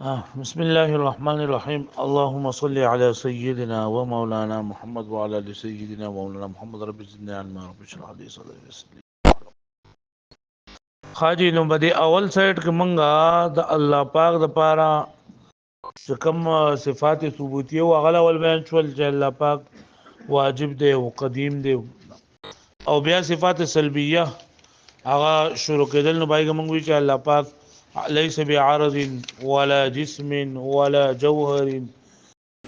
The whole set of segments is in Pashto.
بسم الله الرحمن الرحيم اللهم صل على سيدنا ومولانا محمد وعلى ال سيدنا ومولانا محمد رب زدنا علما رب اشرح لي صدري ويسر لي خاجي نو بدی اول سایت کې منګه د الله پاک د پاره چې کوم صفات ثبوتیه او غلا ول بیان شول چې الله پاک واجب دی او قدیم دی او بیا صفات سلبیه هغه شروع کېدل نو بایګه مونږ وی چې الله پاک ليس بعارض ولا جسم ولا جوهر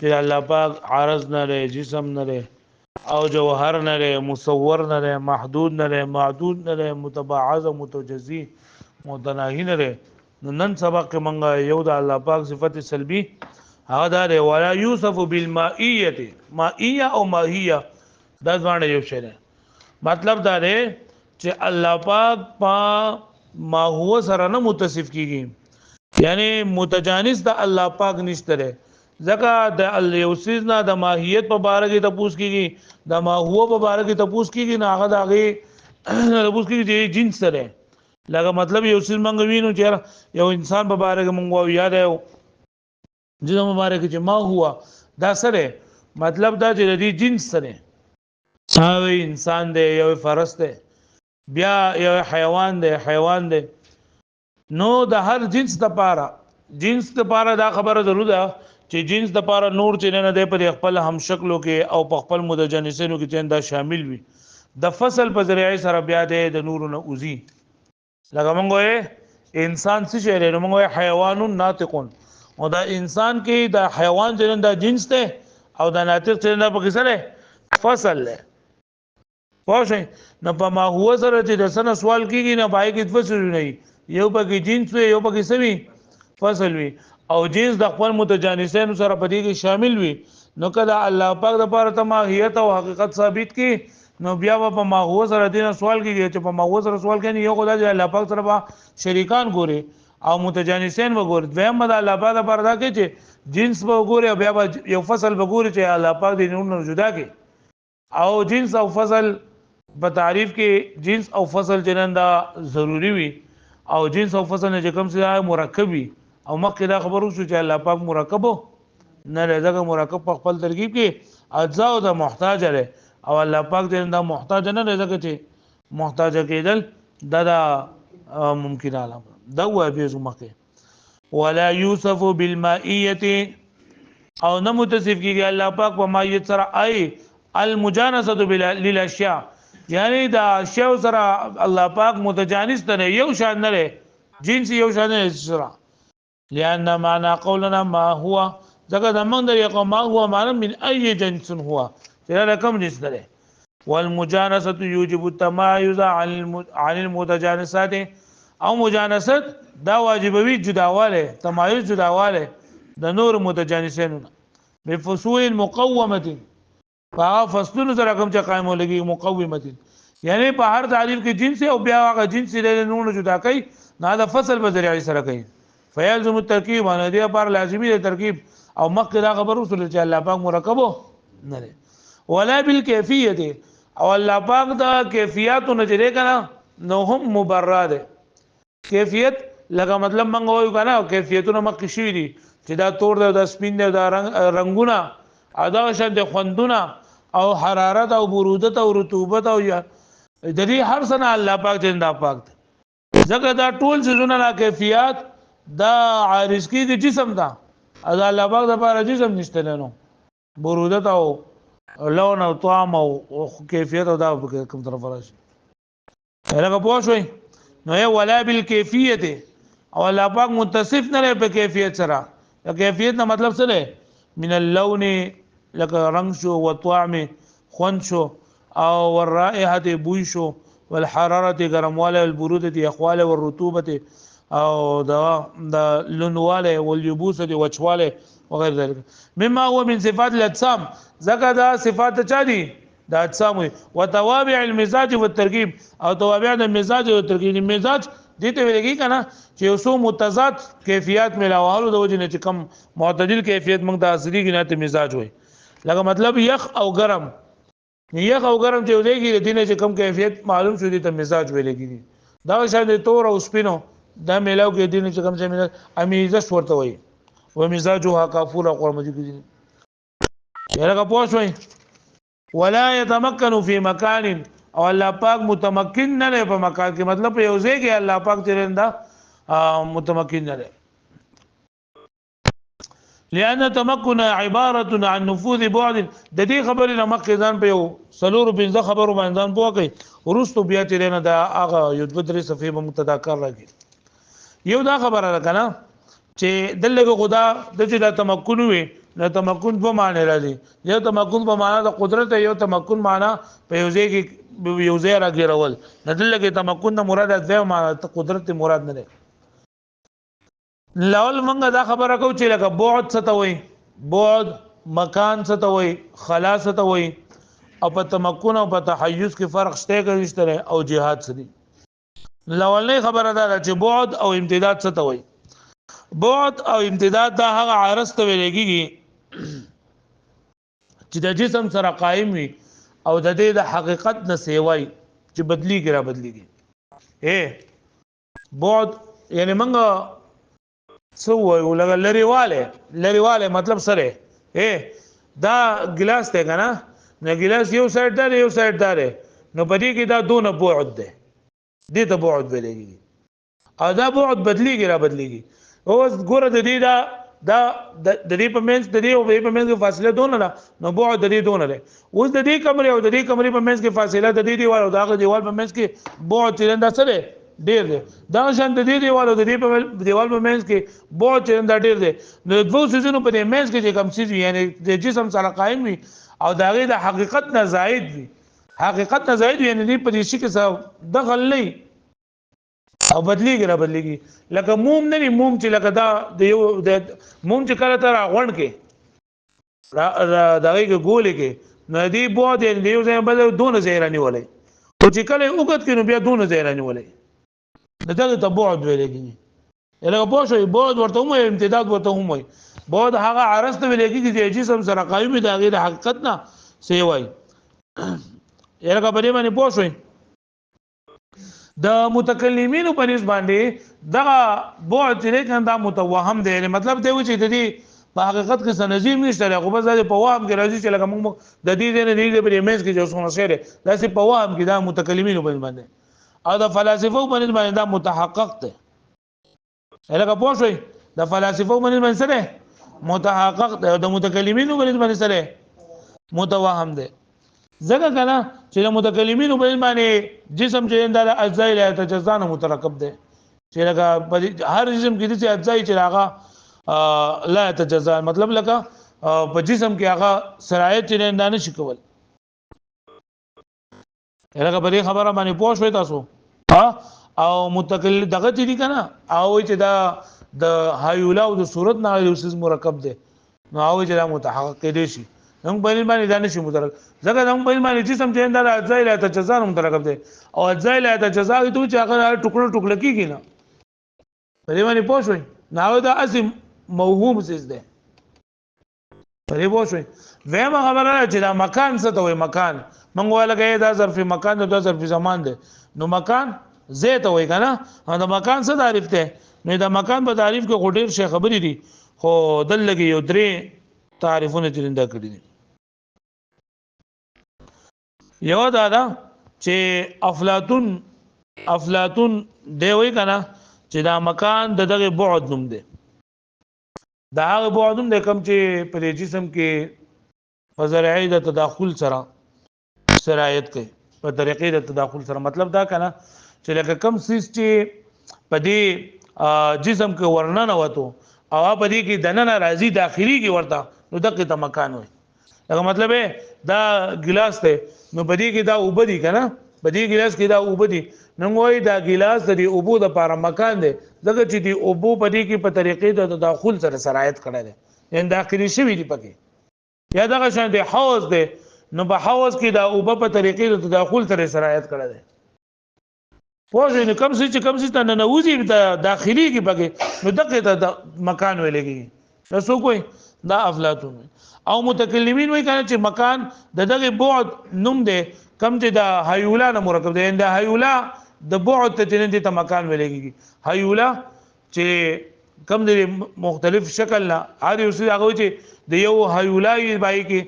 چې الله پاک عارض نه لري جسم نه لري او جوهر نه لري مصور نه لري محدود نه لري معدود نه لري متباعض متجزي متناهي نه لري نن سبق کې مونږ یو د الله پاک صفت سلبي هغه دا دی ولا يوصف بالمائيه مائيه او ماهيه دا ځوانه یو شی دی مطلب دا دی چې الله پاک ما هو سره نه متصف کیږي یعنی متجانس د الله پاک نشته ده ځکه د یوسیز نه د ماهیت په باره کې تپوس کیږي د ما هو په باره کې تپوس کیږي نه هغه دغه تپوس کیږي چې جنس سره لکه مطلب یوسیز منګوینو چې یو انسان په باره کې مونږ یاد یو جنو مبارک چې ما هو دا سره مطلب دا چې د جنس سره او انسان دی یو فرس دی بیا یو حیوان دی نو د هر جنس د پاره دا خبره ضرور ده چې جنس د پاره نور چې نه دی په خپل هم شکلو کې او په خپل متجانسینو کې چې دا شامل وي د فصل په ذریعه سره بیا د نورونو اوزي لکه مونږ انسان څه شی لري مونږ حیوان ناطقون او دا انسان کې د حیوان چې دا جنس ده او د ناطق چې نه په سره فصل له پوه نه په ما هو سره چې د سن سوال کیږي نه پای کې فصل نه یو پکې جنس وي یو پکې سوي فصل وي او جنس د خپل متجانسین سره په دې کې شامل وي نو کله الله پاک د پاره ته ماهیت او حقیقت ثابت کی نو بیا په ما هو سره دین سوال کیږي چې په ما هو سره سوال کوي یو خدای الله پاک سره شریکان ګوري او متجانسین وګوري دویم د الله پاک د پاره دا کې چې جنس وګوري او بیا یو فصل وګوري چې الله پاک دې نور جدا کوي او جنس او فصل په تعریف کې جنس او فصل جنندا ضروری وي او جنس او فصل نه کوم څه مرکب وي او مخکې دا خبرو شو چې الله پاک مرکب نه لږه مرکب په خپل ترکیب کې اجزا او د محتاج لري او الله پاک دې دا محتاج نه لږه چې محتاج کېدل دا ممکن عالم دا وایي به مخکې ولا يوصف بالمائيه او نه متصف کیږي الله پاک په مائیت سره اي المجانسه للاشياء یعنی دا اشیاء سره الله پاک متجانس نه یو شان نه جنس یو شان نه سره لأن معنى قولنا ما هو ځکه د موږ د یو ما هو معنی من اي جنس هو چې رقم جنس ده والمجانسه يوجب التمايز عن المتجانسات او مجانست دا واجبوي جداواله تمایز جداواله د نور متجانسینو بفصول مقومه فصلونو سره کوم چې قائم ولګي مقومه یعنی په هر تعریف کې جنس او بیا هغه جنس له نور جدا کوي نه د فصل په ذریعه سره کوي فیلزم الترکیب باندې دی پر لازمي دی ترکیب او مخکې دا خبر وصول چې الله پاک مرکب نه لري ولا بالکیفیت او الله پاک دا کیفیت نه جره کنه نو هم مبرر ده کیفیت لکه مطلب منغه وایو کنه کیفیتونه مخکې شوی دي چې دا تور ده دا سپین ده دا رنگونه ادا شد خوندونه او حرارت او برودت او رطوبت او د دې هر څه الله پاک زنده پاک دی ځکه دا ټول څه نه کیفیت دا عارض کیږي جسم دا اذا الله پاک د لپاره جسم نشته نو برودت او لون او طعم او کیفیت او دا کوم طرف راشي هغه پوه شوي نو یې ولا بالکیفیت او الله پاک متصف نه په کیفیت سره کیفیت نه مطلب څه دی من اللون لکه رنگ شو وطعم خوند شو او والرائحه بوی شو والحراره ګرمواله والبروده اخواله والرطوبه او د لونواله واليبوسه وچواله وغير ذلك مما هو من صفات الاجسام ذکر دا صفات چا دي د اجسام وتوابع المزاج والترکیب او توابع د مزاج او ترکیب مزاج دته ویلګي کنه چې اوسو متضاد کیفیت ملاوالو د وجه نه چې کم معتدل کیفیت موږ د اصلي کې نه مزاج وي لکه مطلب یخ او ګرم چې ودیږي د دینه چې کم کیفیت معلوم شو دي ته مزاج ویلګي دا شاید تور او سپینو دا ملاو کې دینه چې کم څه امیزه ورته وي ومزاجها كافورا قرآن مجید کې یلګه پوه شوي ولا يتمكن في مكان او الله پاک متمکن نه لري په مکان کې مطلب په یو ځای کې الله پاک ترنده متمکن نه لري لأن تمكن عبارة عن نفوذ بعد د دې خبرې نه مخکې ځان په یو سلور بنځه خبرو باندې ځان پوه کوي ورستو بیا ترنه دا هغه یو دوه درې صفحې به مبتدا کار راځي یو دا خبره ده کنه چې دلته خدا د چې د تمکن وي د تمکن په معنی راځي یو تمکن په معنی د قدرت یو تمکن معنی په یو ځای کې یو ځای راګرول د دلته تمکن نه مراد ده معنی قدرت مراد نه ده لول منګه دا خبره کو چې لکه بعد ستوي بعد مکان ستوي خلا ستوي او په تمکن او په تحیز کې فرق شته کوي او جهاد سدي لولنی خبره ده چې بعد او امتداد ستوي بعد او امتداد دا هغه عارض ته ویلېږي چې د جسم سره قائم وي او د دې د حقیقت نه سیوای چې بدلیږي را بدلیږي بعد یعنی منګه سو وایو لګ لريواله مطلب سره دا ګلاس ته کنه نه ګلاس یو سایډ دا یو سایډ دا نو پدې کې دا دونه بعد ده دې ته بعد ویلېږي او دا بعد بدلیږي را بدلیږي اوس ګوره د دې دا د دې په منځ د دې او په منځ کې فاصله دونه ده نو بعد د دې دونه ده اوس د دې کمرې او د دې کمرې په منځ کې فاصله د دې دیوال او د هغه دیوال په منځ کې بعد چیرنده سره ډیر دی دا شان د دې دیوال او د دې په دیوال په منځ کې بعد چیرنده ډیر دی نو دوه سيزونو په دې منځ کې چې کم سيز یعنی د جسم سره قائم وي او د هغه د حقیقت نه زائد وي حقیقت نه زائد یعنی دې په دې شي کې څه دخل نه او بدلیږي را بدلیږي لکه موم نه موم چې لکه دا د یو د موم چې کله تر غونډ کې دغه کې ګولې کې نو دې بعد دې یو ځای بل دونه ځای رانی ولې او چې کله وګت کې نو بیا دونه ځای رانی ولې دغه ته بعد ویلېږي لکه پوه شئ بعد ورته هم امتداد ورته هم وي بعد هغه عرض ته ویلېږي چې جسم سره قائم دی هغه د حقیقت نه سیوای لکه په دې باندې پوه شئ د متکلمینو په نسبت باندې دغه بعد چې دا متوهم دی مطلب دی چې د دې په حقیقت کې سنظیم نشته خو بس د په وهم کې راځي چې لکه موږ د دې نه دی په میز کې جو څونه شعر دا سي په وهم کې دا متکلمینو په باندې او د فلسفو په نسبت باندې دا متحقق دی لکه پوه شئ د فلسفو په نسبت باندې سره متحقق دی او د متکلمینو په نسبت باندې سره متوهم دی ځکه کنه چې د متکلمینو په معنی جسم چې د اجزاء له تجزا نه مترکب دی چې لکه هر جسم کې چې اجزاء چې هغه لا تجزا مطلب لکه په جسم کې هغه سرایت چې نه شي کول لکه په دې خبره باندې پوه شوي تاسو او متکلم دغه چې کنه او چې دا د حیولا او د صورت نه یو څه مرکب دی نو او چې دا متحقق کېدی شي نو په دې باندې ځان شي مترکب ځکه نو په دې باندې جسم چې د اجزاء له تجزا نه مترکب دی او اجزاء له تجزا ته چې هغه ټوکړه ټوکړه کیږي نه په دې باندې پوه شوي نو دا اصل موهوم څه ده په دې پوه شوي وېما خبره چې دا مکان څه ته وي مکان مونږ ولګي دا ظرف مکان دا ظرف زمان ده نو مکان زه ته وي کنه دا مکان څه تعریف ده نو دا مکان په تعریف کې غوډیر شي خبرې دي خو دل لګي یو درې تعریفونه چرنده کړی دي یو دا چې افلاطون دی وی کنه چې دا مکان دغه بعد نوم دی دا هغه بعد نوم دی کوم چې په جسم کې فزرعی د تداخل سره سرایت کوي په طریقې د تداخل سره مطلب دا کنه چې لکه کم سیس چې په دې جسم کې ورننه وته او په دې کې دننه راځي داخلي کې ورته نو دغه ته مکان وي دا مطلب دا ګلاس ته نو په دې کې دا وبدي کنه په دې ګلاس کې دا وبدي نو وای دا ګلاس د اوبو د لپاره مکان دی دغه چې دی اوبو په دې کې په طریقې د تداخل سره سرایت کړي دي ان داخلي شوی دی پکې یا دغه شان دی حوض دی نو په حوض کې دا اوبه په طریقې د تداخل سره سرایت کړي دي پوه نو کم څه ته نه وځي د داخلي کې پکې نو دغه ته مکان ویلېږي تاسو کوی دا افلاطون او متکلمین وایي کنه چې مکان دغه بعد نوم دی کم چې د حیولا نه مرکب دی د حیولا د بعد ته ته مکان ویلېږي حیولا چې کم دی مختلف شکل نه هر یو څه هغه چې د یو حیولای بای کې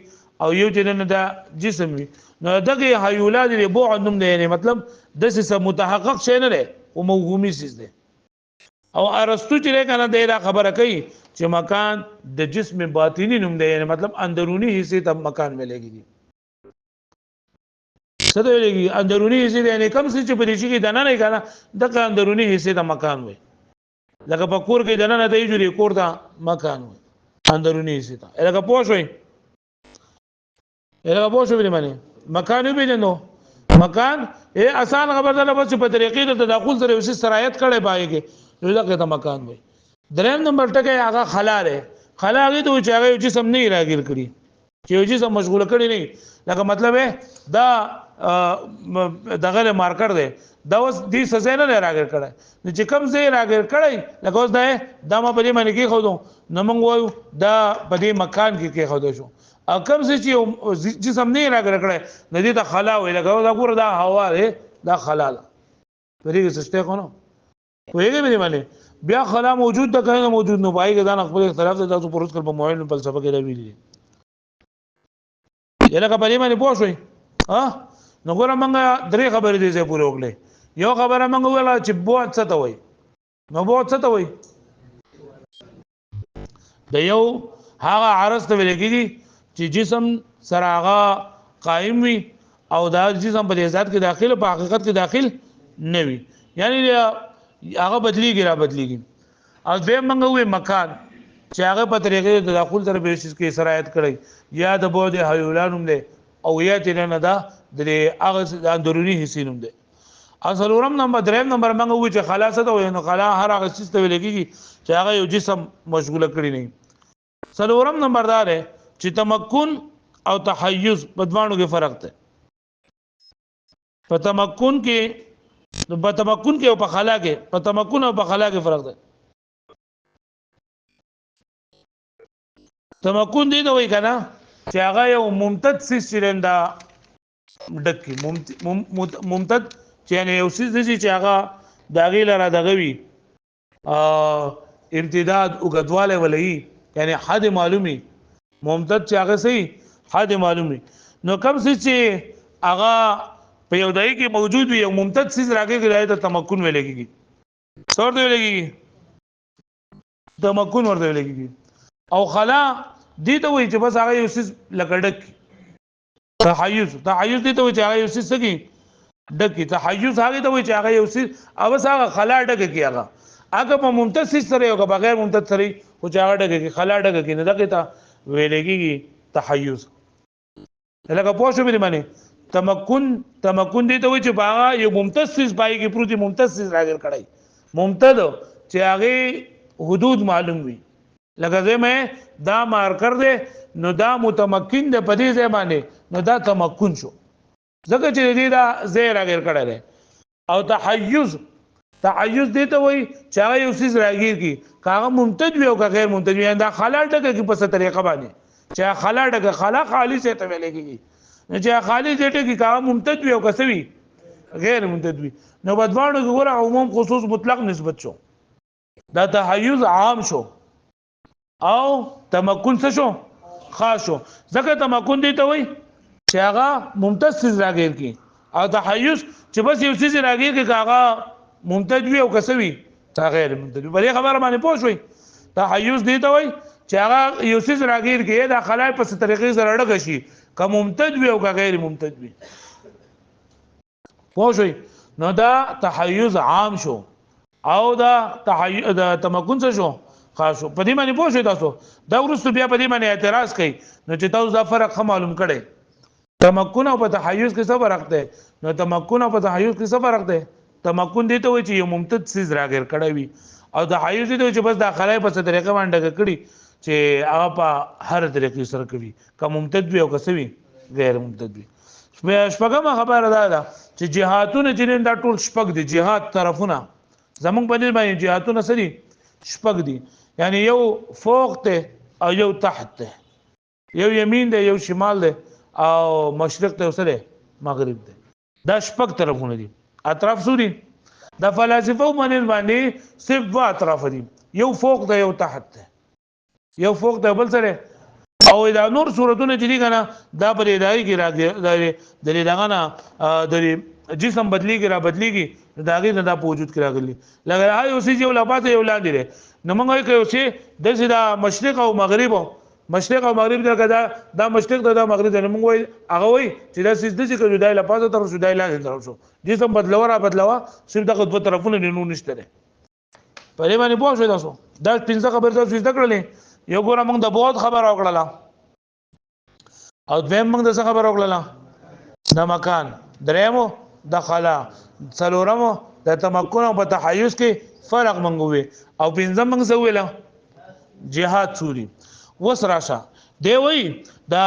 او یو چې نه دا جسم وي نو دغه حیولا دی بعد نوم دی یعنی مطلب د څه متحقق شی نه دی او موهومي سیس دی او ارسطو چې کنه دا خبره کوي چې مکان د جسم باطنی نوم دی یعنی مطلب اندرونی حصے ته مکان ملګي څه دی لګي اندرونی حصے یعنی کم څه چې په دې کې دنه نه کنه دغه اندرونی حصے ته مکان وي لکه په کور کې دنه نه دی جوړي کور ته مکان وي اندرونی حصے ته لکه پوښوي لکه پوښوي معنی مکان به نه نو مکان آسان خبر ده بس په طریقې د تداخل سره وسې سرایت کړي پای کې نو دا ته مکان وي دریم نمبر ټکی هغه خلا ده خلا هغه ته چې هغه جسم نه راګیر کړي چې یو جسم مشغوله کړي نه لکه مطلب دا دغه مارکر ده دا اوس دې سزا نه راګیر کړي نو چې کم ځای راګیر کړي لکه اوس دا ما په دې باندې کې خو دو نو موږ وایو دا په دې مکان کې خو دو شو او کم څه چې جسم نه راګر کړي د دې ته خلا وي لګاو دا ګور دا هوا ده دا خلا ده پرې څه څه کو نو وایي به باندې بیا خلا موجود ده کنه موجود نو پای کې دا خپل اختلاف ده تاسو پروت کړ په موبایل په فلسفه کې دا ویلي یلکه په دې باندې پوه شئ ها نو ګور موږ درې خبرې دې زه پوره وکړې یو خبره موږ ویل چې بوت څه ته وایي نو بوت څه ته وایي د یو هغه عرض ته ویل کېږي چې جسم سره هغه قائم وي او دا جسم په ذات کې داخل په حقیقت کې داخل نه وي یعنی هغه بدلیږي را بدلیږي او به موږ وې مکان چې هغه په طریقې د تداخل سره به کې سرایت کړي یا د بعد حیولانوم دی او یا چې نه دا د هغه اندرونی حصے نوم دی اصلورم نمبر دریم نمبر موږ وې چې خلاصه ده نو خلا هر هغه څه ته ویل کېږي چې هغه یو جسم مشغوله کړي نه څلورم نمبر دا دی چې تمکن او تحیز په دوانو کې فرق دی په تمکن کې او په خلا کې په تمکن او په خلا کې فرق دی تمکن دی نو وای کنه چې هغه یو ممتد سیس چرنده ډکی ممتد چې یعنی یو سیس دی چې هغه داغې لره دغه وي امتداد وګدواله ولې یعنی حد معلومي ممتد چې هغه صحیح حد معلومي نو کم چې هغه په یو دای کې موجود وي یو ممتد سیز راګه کې ته تمکن ویل کېږي څور دی ویل کېږي تمکن ورته ویل کېږي او خلا دي ته وایي چې بس هغه یو سیز لکړک تحیز دي ته وایي چې هغه یو سیز سګي ډکی تحیز هغه ته وایي چې هغه یو سیز او بس هغه خلا ډک کې هغه په ممتد سیز سره یو بغیر ممتد سره خو چې هغه ډک کې خلا ډک کې نه دغه ته ویل کېږي تحیز لکه پوه شو به معنی تمکن دي ته وایي چې باغه یو ممتد سیز پای کې پروتي ممتد سیز راګر کړای ممتد چې هغه حدود معلوم وي لکه زمه دا مارکر دی نو دا متمکن دی په دې ځمانه نو دا تمکن شو ځکه چې دې دا زیر راګر کړای او تحیز دی ته وایي چې هغه یو سیز راګیر کی کاغه ممتد وي او غیر ممتد وي دا خلا ټکه کې په څه طریقه باندې چې خلا ټکه خلا خالص ته ویل کېږي نو چې خالص ټکه کې کاغه ممتد وي او کسوي غیر ممتد وي نو بدوانو کې ګوره عموم خصوص مطلق نسبت شو دا تحیز عام شو او تمکن څه شو خاص شو ځکه تمکن دی ته وایي چې هغه ممتد سیز راګیر کی او تحیز چې بس یو سیز راګیر کی کاغه ممتد وي او کسوي تا غیر ممتد وي بلې خبره باندې پوه شوي تحیز دی ته وایي چې هغه یو سیز راګیر کی دا خلای په طریقې سره اړه شي که ممتد وي او که غیر ممتد وي پوه شوي نو دا تحیز عام شو او دا تمکن څه شو خاص شو په دې باندې پوه شئ تاسو دا وروسته بیا په دې باندې اعتراض کوي نو چې تاسو دا فرق هم معلوم کړئ تمکن او په تحیز کې څه فرق دی نو تمکن او په تحیز کې څه فرق دی تمکن دی ته وایي چې یو ممتد سیز راګر کړی وي او تحیز دی چې بس داخله په څه طریقه باندې کړي چې هغه په هر طریقې سره کوي که ممتد وي او که وي غیر ممتد وي شپږمه خبره ده چې جهاتونه چې دا ټول شپږ دي جهات طرفونه زمونږ په دې باندې جهاتونه سړي شپږ دي یعنی یو فوق ته او یو تحت ته یو یمین ده یو شمال ده او مشرق ته وسره مغرب ده دا شپږ طرفونه دي اطراف سوري د فلسفه باندې صرف دوه اطراف دي یو فوق ده یو تحت ده یو فوق ده بل سره او دا نور صورتونه چې دي کنه دا پر اداري کې راځي د دغه نه د جسم بدلیږي را بدلیږي دا غي نه دا په وجود کې راغلي لکه هاي اوسې یو لباته یو لاندې ده نو موږ یې کوي چې د مشرق او مغرب مشرق او مغرب دا مشرق دا مغرب ده موږ وای هغه وای چې دا سجده چې کوي دای لپاسه تر شو دای لاندې تر شو جسم بدلوا صرف دغه دوه طرفونه نه نشته ده په دې باندې پوه شو تاسو دا پنځه خبر تاسو زده کړلې یو ګوره موږ د بہت خبر اوکړه او دویم موږ د څه خبر اوکړه د مکان درېمو د خلا څلورمو د تمکن او په تحیز کې فرق منغوي او پنځم موږ څه ویل جهاد چوری وس راشه دی وی دا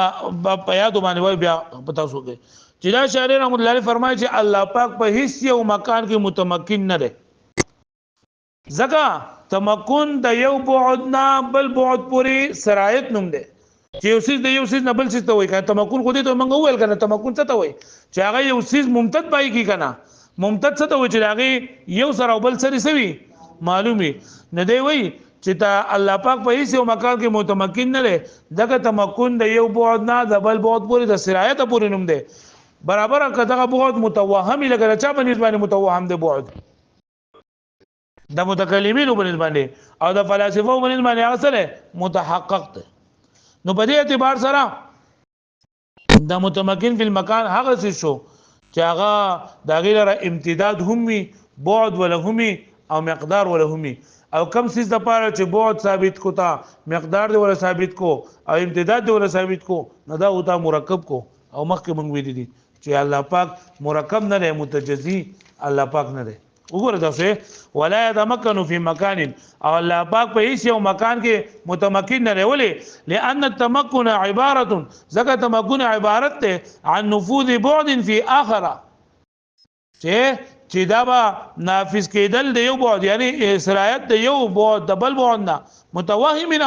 په یاد باندې وای بیا پتا سو کې چې دا شاعر رحمت الله علیه فرمایي چې الله پاک په هیڅ یو مکان کې متمکن نه دی زکه تمکن د یو بعد نه بل بعد پوری سرایت نوم دی چې یو سیس د یو سیس نه بل سیس ته وای کنه تمکن خو دې ته موږ ویل کنه تمکن څه ته وای چې هغه یو سیس ممتد پای کی کنه ممتد څه ته وای چې هغه یو سره بل سره سوي معلومي نه دی وای چې تا الله پاک په هیڅ یو مکان کې متمکن نه دی دغه تمکن د یو بعد نه د بل بعد پوری د سرایت پوری نوم دی برابر کداغه بعد متوهم لګره چا باندې باندې متوهم دی بعد د متکلمینو باندې او د فلسفو باندې هغه سره متحقق دی نو په دې اعتبار سره د متمکن فی المکان هغه څه شو چې هغه د غیر امتداد هم وي بعد ولا هم او مقدار ولا هم او کم سیز د پاره چې بعد ثابت کو تا مقدار دی ولا ثابت کو او امتداد دی ولا ثابت کو نه دا وتا مرکب کو او مخکې مونږ ویل دي چې الله پاک مرکب نه دی متجزی الله پاک نه دی وګوره تاسو ولا يتمكن في مكان او الله پاک په هیڅ یو مکان کې متمکن نه ولی لان التمكن عباره زکه تمکن عبارت ته عن نفوذ بعد في اخره چې دا با نافذ کېدل د یو بعد یعنی سرایت د یو بعد د بل بعد نه متوهم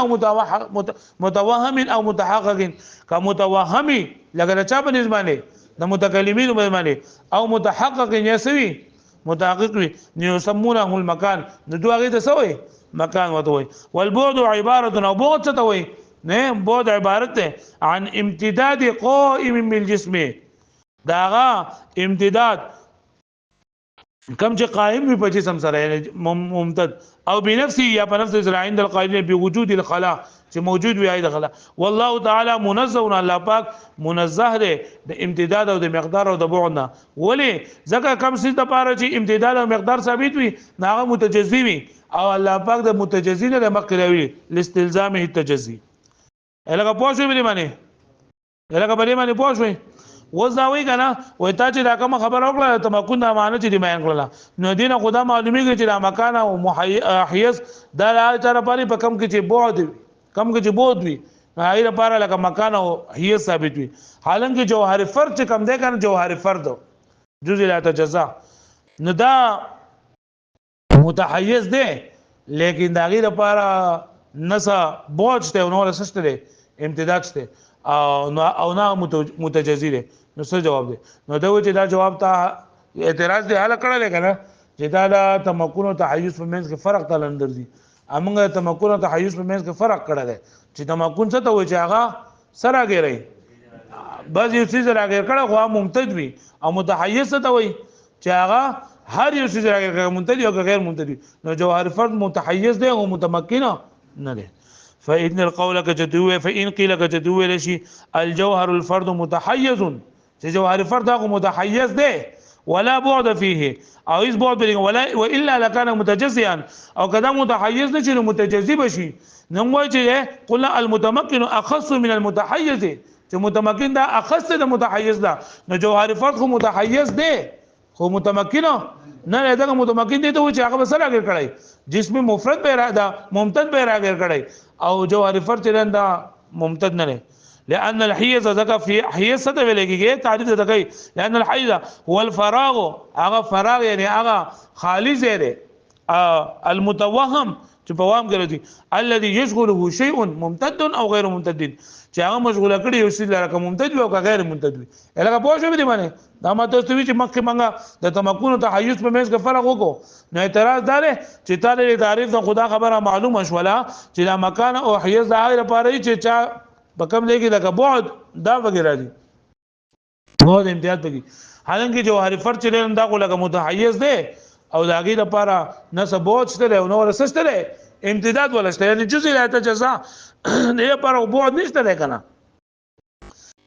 او متحقق کا متوهمي لکه چا په نسبانه د متکلمین باندې او متحقق یسوي متحقق وي يسمونه المكان نو دوه ته سوې مکان وته وي والبعد عباره او بعد څه ته وي نه بعد عبارت ده عن امتداد قائم بالجسم داغه امتداد کم چې قائم وي په جسم سره ممتد او بنفسه یا په نفس سره عند القائلين بوجود الخلا چې موجود وي اې د خلا والله تعالی منزه الله پاک منزه ده د امتداد او د مقدار او د بعد نه ولی ځکه کم څه د پاره چې امتداد او مقدار ثابت وي ناغه متجزی وي او الله پاک د متجزی نه مقروي لاستلزامه التجزي الګه پوښوي بلی باندې الګه بلی باندې پوښوي وځاوي کنه وای تا چې دا کوم خبر اوکړه تمکن د معنی چې دی بیان کړل نو دینه خدا معلومیږي چې دا مکان او محیز دا لپاره په کم کې چې بعد کم کې چې بعد وي هغه لپاره لکه مکان او حیز ثابت وي حالانکه جوهر فرد چې کم دی کنه جوهر فرد جزء لا تجزا نو دا متحیز دی لیکن دا غیر لپاره نسا بعد ته نو رسسته دی امتداد ته او نه متجزی دی نو څه جواب دی نو دا و چې دا جواب ته اعتراض دی حل کړل کنه چې دا د تمکن او تحیز په منځ کې فرق تل اندر دي امغه تمکن او تحیز په منځ کې فرق کړل دی چې تمکن څه ته وایي چې هغه سره غیري بعض یو څه راغیر کړه خو ممتد وي او متحیز څه ته وایي چې هغه هر یو څه راغیر کړه ممتد او غیر ممتد نو جوهر فرد متحیز دی او متمکن نه دی فإن القول كجدوه فإن قيل كجدوه لشي الجوهر الفرد متحيز جوهر فرد هو متحيز ده ولا بعد فيه او اس بعد ولا والا لكان متجزئا او كذا متحيز نشي متجزي بشي نو چې قلنا المتمكن اخص من المتحيز چې متمكن ده اخص ده متحيز ده نو جوهر فرد هو متحيز ده خو متمكن نه دغه متمکن دي ته چې هغه سره راګر کړای جسم مفرد به را ده ممتد به راګر کړای او جوهر فرد چرنده ممتد نه لان الحيز ذکر في حيز څه ویلېږي تعریف څه کوي لان الحيز هو الفراغ هغه فراغ یعنی هغه خالی زیره المتوهم چې په وام کې راځي الذي يشغله شيء ممتد او غیر ممتد چې هغه مشغوله کړي یو څه لکه ممتد او غیر ممتد وي الګه پوه شو دې باندې دا ماته ستوي چې مخکې منګه د تمکن او تحیز په منځ کې فرق وکړو نو اعتراض دار چې تعالی تعریف د خدا خبره معلومه شولا چې دا مکان او حیز د هغه لپاره چې چا بکم لګي لکه بعد دا وغیرہ دي بعد امتیاز بږي حالانکه جوهر فرد چې دا کو لکه متحیز دی او د هغه لپاره نسب بعد شته او نو رسسته امتداد ولا شته یعنی جزء لا تجزا نه پر بعد نشته ده کنه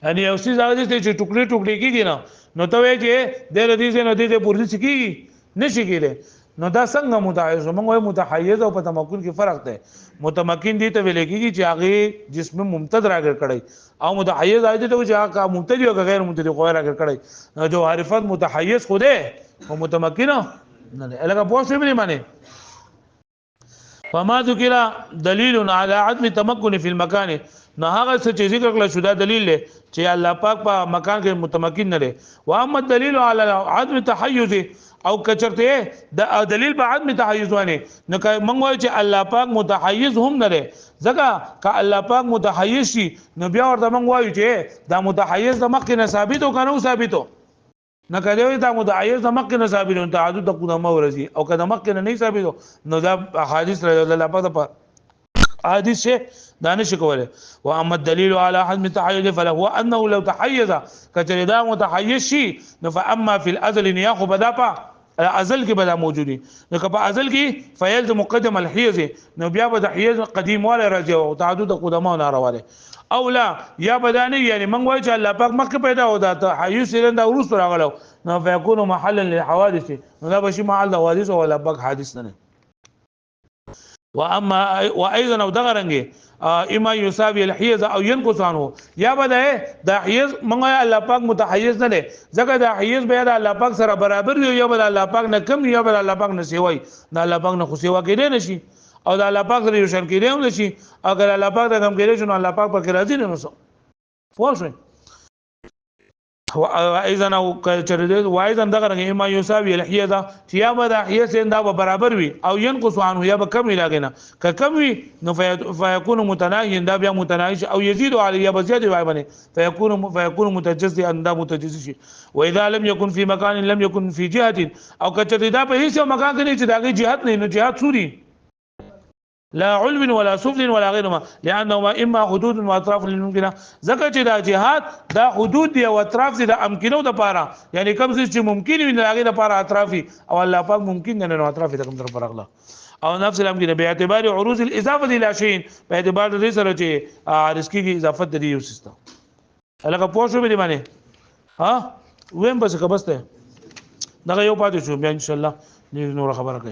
یعنی یو څه ځای دي چې ټوکړي ټوکړي کیږي نو ته وایې چې د دې نه دې پوری سکی نشي کېږي نو دا څنګه متحیز موږ وایو متحیز او په تمکن کې فرق دی متمکن دي ته ویل کېږي چې هغه جسم ممتد راګر کړي او متحیز آیته ته چې هغه ممتد او غیر ممتد خو راګر کړي جو عارفت متحیز خوده او متمکن نه الګه پوه شو به معنی فما ذکر دلیل علی عدم تمکن فی المکان نه هغه څه چې ذکر کړل شو دا دلیل دی چې الله پاک په مکان کې متمکن نه دی و اما الدلیل علی عدم تحیز او کچرته د دلیل په عدم تحیز باندې نو موږ وایو چې الله پاک متحیز هم نه دی ځکه ک الله پاک متحیز شي نو بیا ورته موږ وایو چې دا متحیز د مخ نه ثابت او کنه ثابتو نه کله دا متحیز د مخ نه ثابت او تعدد د قدمه ورزي او کله مخ نه ثابتو نو دا حدیث الله پاک په حدیث شه دانش کوله و اما الدليل على عدم التحيز فله انه لو تحيز کچره دا متحیز شي نو فاما في الازل ياخذ بدافع ازل کې بدا موجودي نو که په ازل کې فیلد مقدم الحیز نو بیا به د حیز قدیم ولا راځي او تعدد قدمه نارواله او لا یا بدانی یعنی من وایي چې الله پاک مخکې پیدا و دا حیز سرند او رسول راغلو نو فیکون محلا للحوادث نو دا بشي محل د حوادث او الله پاک حادث نه واما وايضا او دغرنګي اما يساوي الحيز او ينقص عنه یا بده دا حیز مونږه الله پاک متحیز نه دی ځکه دا حیز به د الله پاک سره برابر دی یا بل الله پاک نه کم یا بل الله پاک نه سیوای دا الله پاک نه خو سیوا کېدې نشي او دا الله پاک سره یو شان کېدې هم نشي اگر الله پاک دا کم کېدې شنو الله پاک پر راضي نه نو فوښ وايضا او چرته وايضا دغه ما يساوي الحيز چې یا به د حیز دا برابر وي او ينقص عنه یا به کم لاګنه ک کم وي نو فيكون متناهي دا بیا متناهي او يزيد عليه بزياده وای باندې فيكون متجزئا دا متجزئ واذا لم يكن في مكان لم يكن في جهه او کچته دا په هیڅ مکان کې نه چې داږي جهت نه نو جهت سوري لا علو ولا سفل ولا غيرهما لانهما اما حدود واطراف للممكنه ذکر چې دا جهاد دا حدود دي او اطراف دي د امکنو د پاره یعنی کوم څه چې ممکن وي نه هغه د پاره اطرافي او الله پاک ممکن نه نو اطرافي د کوم طرف راغله او نفس الامکنه به اعتبار عروض الاضافه الى شيء په اعتبار د دې سره چې رزق کی اضافت دی یو سیستم هغه پوښتنه به دی باندې ها ویم بس کبسته دا یو پاتې شو بیا ان شاء الله نور خبره کوي